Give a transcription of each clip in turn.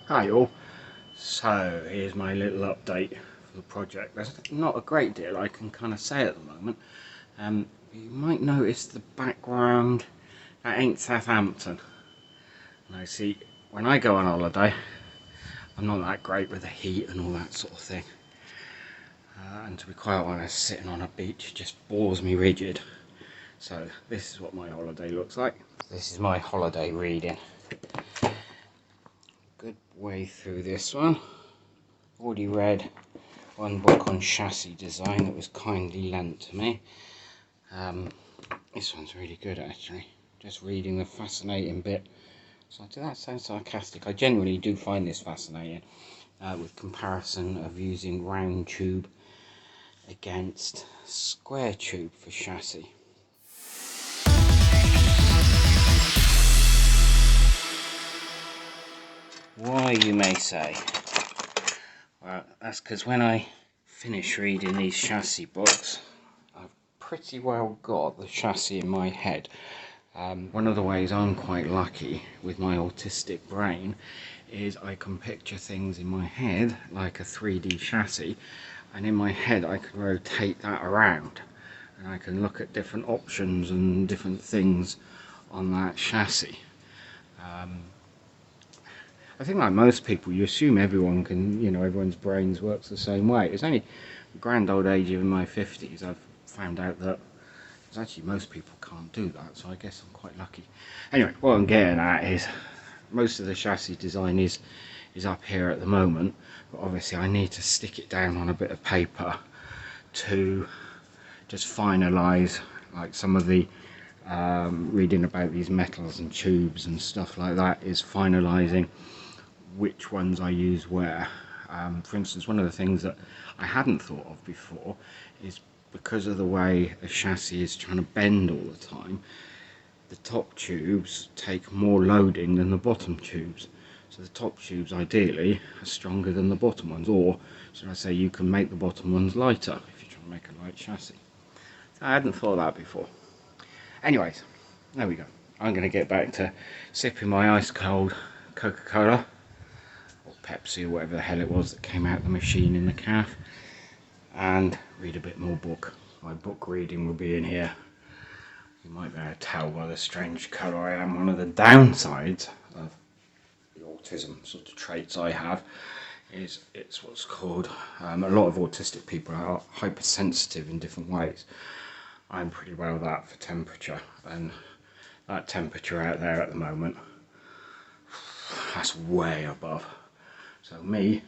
Hi all, so here's my little update for the project. There's not a great deal I can kind of say at the moment. You might notice the background, that ain't Southampton. And I see, when I go on holiday, I'm not that great with the heat and all that sort of thing. And to be quite honest, sitting on a beach just bores me rigid. So this is what my holiday looks like. This is my holiday reading. Good way through this one. Already read one book on chassis design that was kindly lent to me. This one's really good actually. Just reading the fascinating bit. So that sounds sarcastic. I genuinely do find this fascinating with comparison of using round tube against square tube for chassis. Why, you may say? Well, that's because when I finish reading these chassis books, I've pretty well got the chassis in my head. One of the ways I'm quite lucky with my autistic brain is I can picture things in my head like a 3D chassis, and in my head I can rotate that around and I can look at different options and different things on that chassis. I think like most people, you assume everyone can, everyone's brains works the same way. It's only the grand old age of my 50s I've found out that actually most people can't do that, so I guess I'm quite lucky. Anyway, what I'm getting at is most of the chassis design is up here at the moment, but obviously I need to stick it down on a bit of paper to just finalise like some of the reading about these metals and tubes and stuff like that is finalising which ones I use where. For instance, one of the things that I hadn't thought of before is because of the way a chassis is trying to bend all the time, the top tubes take more loading than the bottom tubes. So the top tubes ideally are stronger than the bottom ones, or should I say you can make the bottom ones lighter if you're trying to make a light chassis. So I hadn't thought of that before. Anyways, there we go. I'm going to get back to sipping my ice cold Coca-Cola or Pepsi or whatever the hell it was that came out of the machine in the calf, and read a bit more book. My book reading will be in here. You might be able to tell by the strange colour I am. One of the downsides of the autism sort of traits I have is it's what's called, a lot of autistic people are hypersensitive in different ways. I'm pretty well that for temperature, and that temperature out there at the moment, that's way above. So me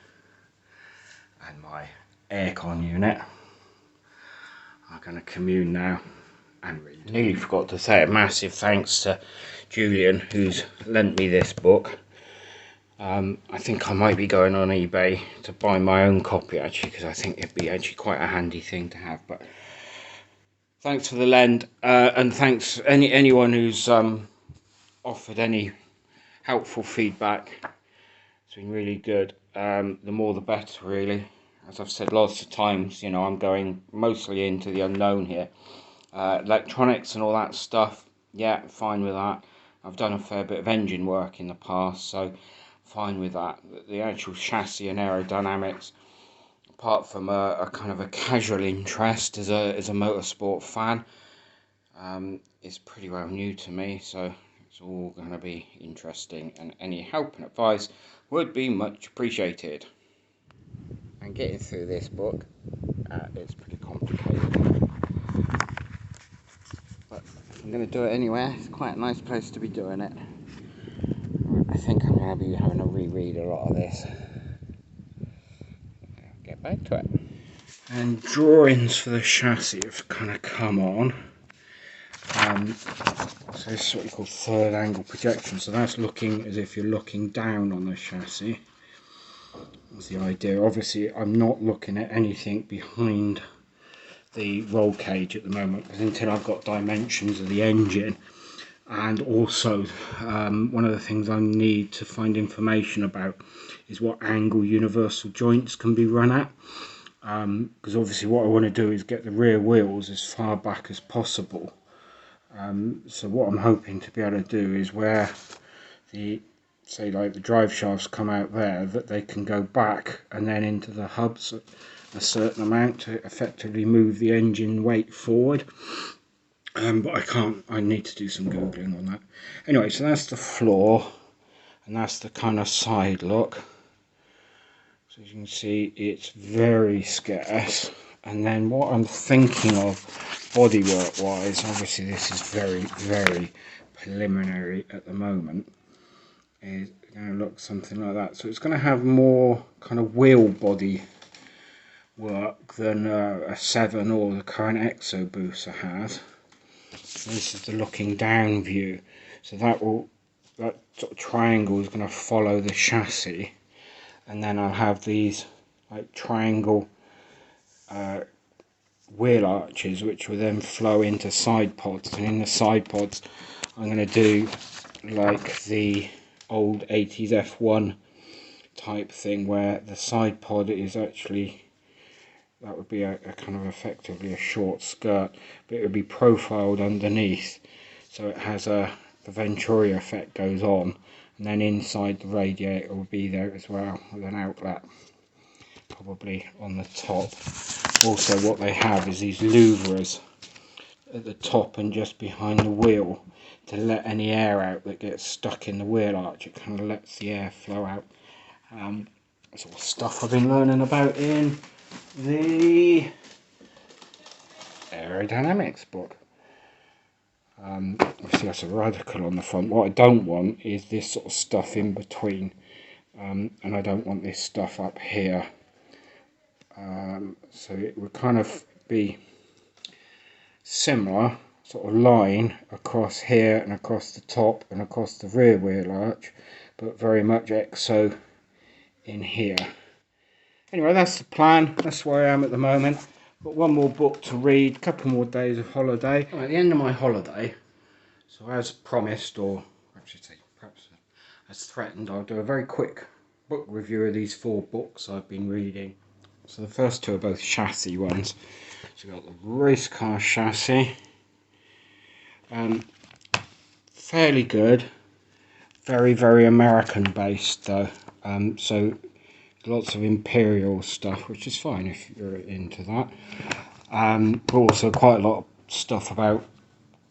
and my aircon unit are going to commune now and read. Nearly forgot to say a massive thanks to Julian who's lent me this book. I think I might be going on eBay to buy my own copy actually, because I think it'd be actually quite a handy thing to have. But thanks for the lend, and thanks anyone who's offered any helpful feedback. It's been really good. The more the better, really. As I've said lots of times, I'm going mostly into the unknown here. Electronics and all that stuff, yeah, fine with that. I've done a fair bit of engine work in the past, so fine with that. The actual chassis and aerodynamics, apart from a kind of a casual interest as a motorsport fan, is pretty well new to me, so it's all going to be interesting, and any help and advice would be much appreciated. And getting through this book, it's pretty complicated, but I'm going to do it anyway. It's quite a nice place to be doing it. I think I'm going to be having to reread a lot of this. Get back to it. And drawings for the chassis have kind of come on. So this is what you call third angle projection. So that's looking as if you're looking down on the chassis. That's the idea. Obviously I'm not looking at anything behind the roll cage at the moment, because until I've got dimensions of the engine, and also one of the things I need to find information about is what angle universal joints can be run at, because obviously what I want to do is get the rear wheels as far back as possible. So what I'm hoping to be able to do is where the say like the drive shafts come out there, that they can go back and then into the hubs a certain amount to effectively move the engine weight forward. But I can't, I need to do some googling on that. Anyway, so that's the floor, and that's the kind of side look. So as you can see, it's very scarce. And then what I'm thinking of bodywork wise, obviously this is very, very preliminary at the moment, is going to look something like that. So it's going to have more kind of wheel body work than a 7 or the current Exo Booster has. So this is the looking down view. So that sort of triangle is going to follow the chassis, and then I'll have these like triangle wheel arches which will then flow into side pods, and in the side pods I'm going to do like the old 80s F1 type thing, where the side pod is actually, that would be a kind of effectively a short skirt, but it would be profiled underneath, so it has the Venturi effect goes on, and then inside the radiator will be there as well with an outlet probably on the top. Also what they have is these louvres at the top and just behind the wheel to let any air out that gets stuck in the wheel arch. It kind of lets the air flow out. Sort of stuff I've been learning about in the Aerodynamics book. Obviously that's a radical on the front. What I don't want is this sort of stuff in between, and I don't want this stuff up here. So it would kind of be similar sort of line across here and across the top and across the rear wheel arch, but very much Exo in here. Anyway, that's the plan. That's where I am at the moment. Got one more book to read, a couple more days of holiday. At the end of my holiday, so as promised, or I should say perhaps as threatened, I'll do a very quick book review of these 4 books I've been reading. So the first 2 are both chassis ones. So we've got the race car chassis. Fairly good. Very, very American based though. So lots of Imperial stuff, which is fine if you're into that. But also quite a lot of stuff about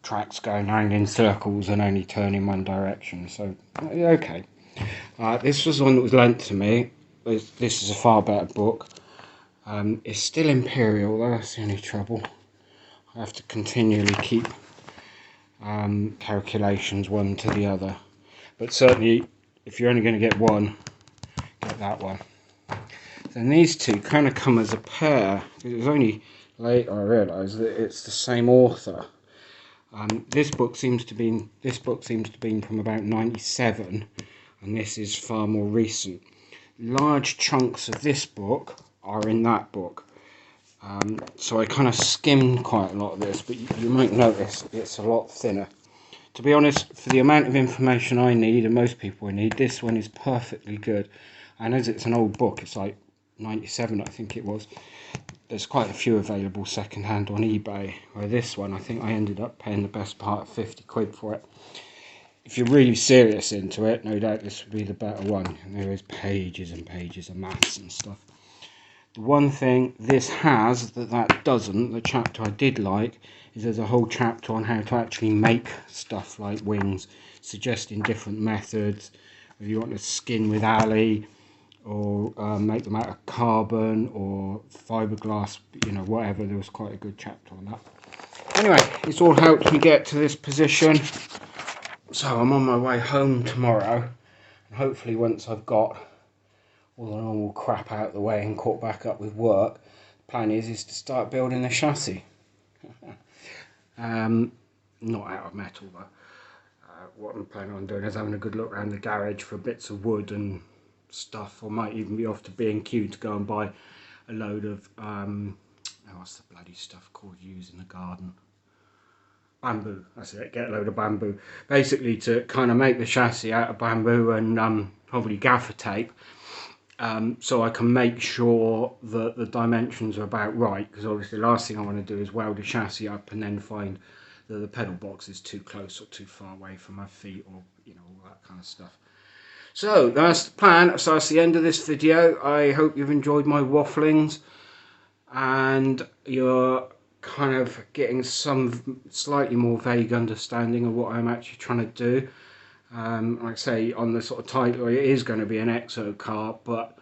tracks going round in circles and only turning one direction. So, okay. This was one that was lent to me. This is a far better book. It's still Imperial, that's the only trouble. I have to continually keep calculations one to the other. But certainly, if you're only going to get one, get that one. Then these 2 kind of come as a pair. It was only later I realised that it's the same author. This book seems to be from about 97, and this is far more recent. Large chunks of this book are in that book. So I kind of skimmed quite a lot of this, but you might notice it's a lot thinner. To be honest, for the amount of information I need, and most people need, this one is perfectly good. And as it's an old book, it's like 97 I think it was, there's quite a few available second hand on eBay, where this one I think I ended up paying the best part of 50 quid for it. If you're really serious into it, no doubt this would be the better one. And there is pages and pages of maths and stuff. The one thing this has that doesn't, the chapter I did like, is there's a whole chapter on how to actually make stuff like wings, suggesting different methods, whether you want to skin with alley, or make them out of carbon, or fiberglass, you know, whatever. There was quite a good chapter on that. Anyway, it's all helped me get to this position. So I'm on my way home tomorrow, and hopefully once I've got all the normal crap out of the way and caught back up with work, the plan is to start building the chassis. Not out of metal though. What I'm planning on doing is having a good look around the garage for bits of wood and stuff. I might even be off to B&Q to go and buy a load of what's the bloody stuff called used in the garden? Bamboo, that's it, get a load of bamboo. Basically to kind of make the chassis out of bamboo and probably gaffer tape, so I can make sure that the dimensions are about right, because obviously the last thing I want to do is weld a chassis up and then find that the pedal box is too close or too far away from my feet, or you know, all that kind of stuff. So that's the plan. So that's the end of this video. I hope you've enjoyed my wafflings and you're kind of getting some slightly more vague understanding of what I'm actually trying to do. Like I say, on the sort of title, it is going to be an exo car, but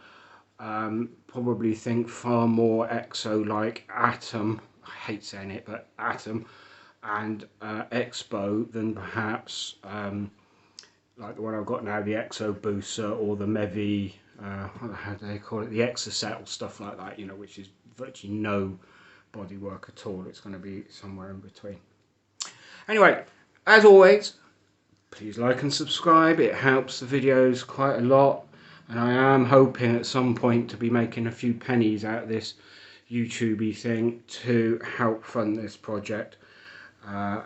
probably think far more exo like Atom. I hate saying it, but Atom and Expo than perhaps like the one I've got now, the Exo Booster or the Mevi, how do they call it, the Exocet or stuff like that, you know, which is virtually no bodywork at all. It's going to be somewhere in between. Anyway, as always, please like and subscribe. It helps the videos quite a lot, and I am hoping at some point to be making a few pennies out of this YouTube-y thing to help fund this project. I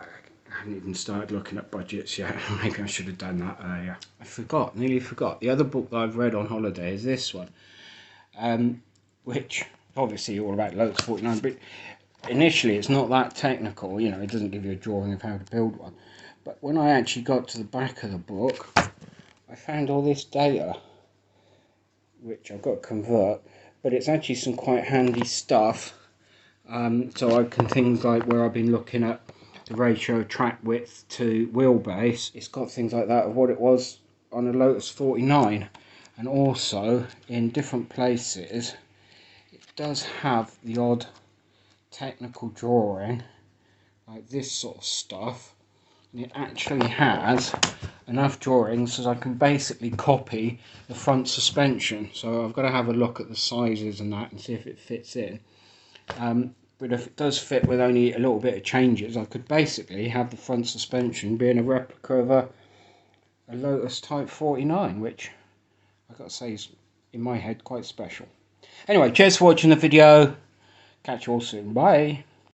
haven't even started looking at budgets yet. Maybe I should have done that earlier. I nearly forgot. The other book that I've read on holiday is this one, which obviously all about Lotus 49, but initially it's not that technical, you know, it doesn't give you a drawing of how to build one. But when I actually got to the back of the book, I found all this data, which I've got to convert, but it's actually some quite handy stuff. So I can, things like where I've been looking at the ratio of track width to wheelbase, it's got things like that of what it was on a Lotus 49, and also in different places it does have the odd technical drawing like this sort of stuff, and it actually has enough drawings so I can basically copy the front suspension. So I've got to have a look at the sizes and that and see if it fits in. But if it does fit with only a little bit of changes, I could basically have the front suspension being a replica of a Lotus Type 49, which I've got to say is, in my head, quite special. Anyway, cheers for watching the video. Catch you all soon. Bye.